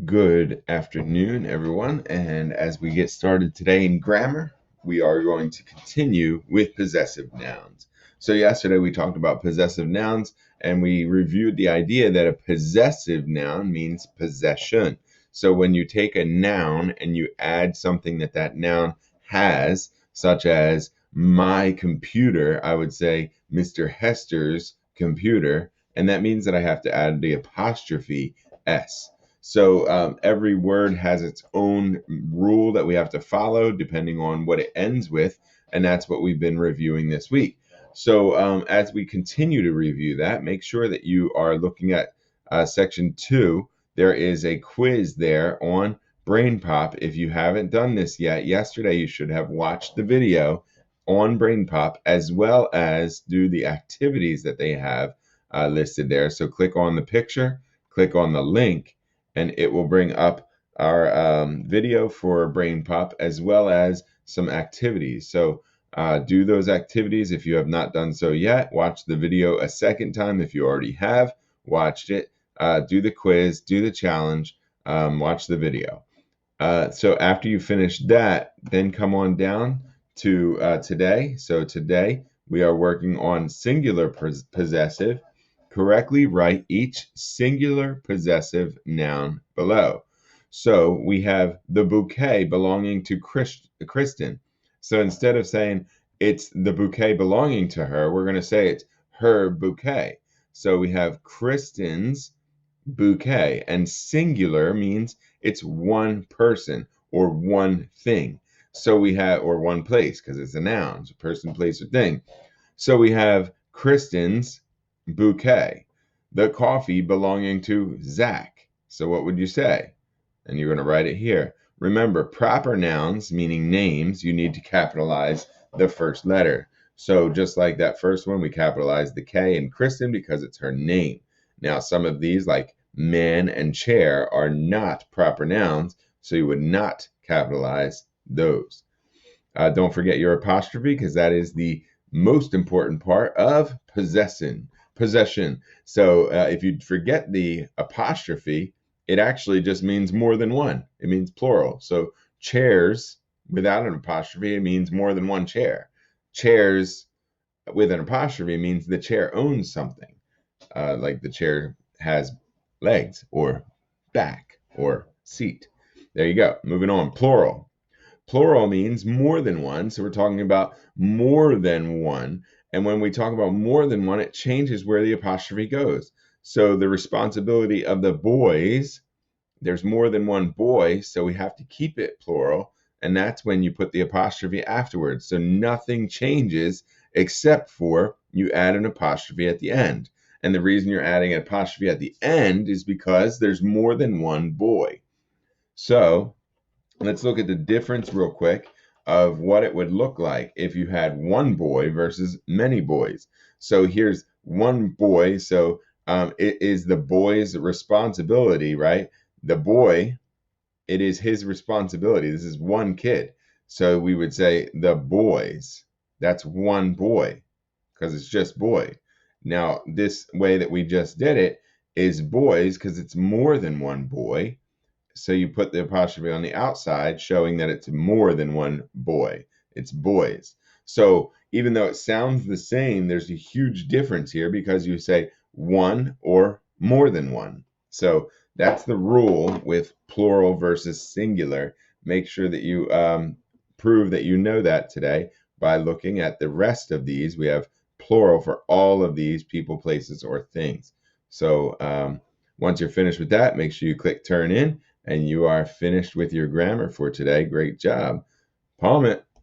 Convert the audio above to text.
Good afternoon, everyone. And as we get started today in grammar, we are going to continue with possessive nouns. So, yesterday we talked about possessive nouns and we reviewed the idea that a possessive noun means possession. So, when you take a noun and you add something that that noun has, such as my computer, I would say Mr. Hester's computer, and that means that I have to add the apostrophe S. So every word has its own rule that we have to follow depending on what it ends with, and that's what we've been reviewing this week. So as we continue to review that, make sure that you are looking at section 2. There is a quiz there on Brain Pop. If you haven't done this yet, yesterday you should have watched the video on Brain Pop as well as do the activities that they have listed there. So click on the picture, click on the link, and it will bring up our video for Brain Pop as well as some activities. So do those activities if you have not done so yet. Watch the video a second time if you already have watched it. Do the quiz, do the challenge, watch the video. So after you finish that, then come on down to today. So today we are working on singular possessive. Correctly write each singular possessive noun below. So we have the bouquet belonging to Kristen. So instead of saying it's the bouquet belonging to her, we're going to say it's her bouquet. So we have Kristen's bouquet, and singular means it's one person or one thing. So we have, or one place, because it's a noun, it's a person, place, or thing. So we have Kristen's bouquet, the coffee belonging to Zach. So what would you say? And you're going to write it here. Remember, proper nouns, meaning names, you need to capitalize the first letter. So just like that first one, we capitalize the K in Kristen because it's her name. Now, some of these, like man and chair, are not proper nouns, so you would not capitalize those. Don't forget your apostrophe because that is the most important part of possession. So if you forget the apostrophe, it actually just means more than one. It means plural. So chairs without an apostrophe, it means more than one chair. Chairs with an apostrophe means the chair owns something, like the chair has legs or back or seat. There you go. Moving on. Plural. Plural means more than one. So we're talking about more than one. And when we talk about more than one, it changes where the apostrophe goes. So the responsibility of the boys, there's more than one boy, so we have to keep it plural. And that's when you put the apostrophe afterwards. So nothing changes except for you add an apostrophe at the end. And the reason you're adding an apostrophe at the end is because there's more than one boy. So let's look at the difference real quick of what it would look like if you had one boy versus many boys. So here's one boy. So it is the boy's responsibility, right? The boy, it is his responsibility. This is one kid. So we would say the boys. That's one boy because it's just boy. Now, this way that we just did it is boys because it's more than one boy. So you put the apostrophe on the outside, showing that it's more than one boy. It's boys. So even though it sounds the same, there's a huge difference here because you say one or more than one. So that's the rule with plural versus singular. Make sure that you prove that you know that today by looking at the rest of these. We have plural for all of these people, places, or things. So once you're finished with that, make sure you click turn in and you are finished with your grammar for today. Great job. Palm it.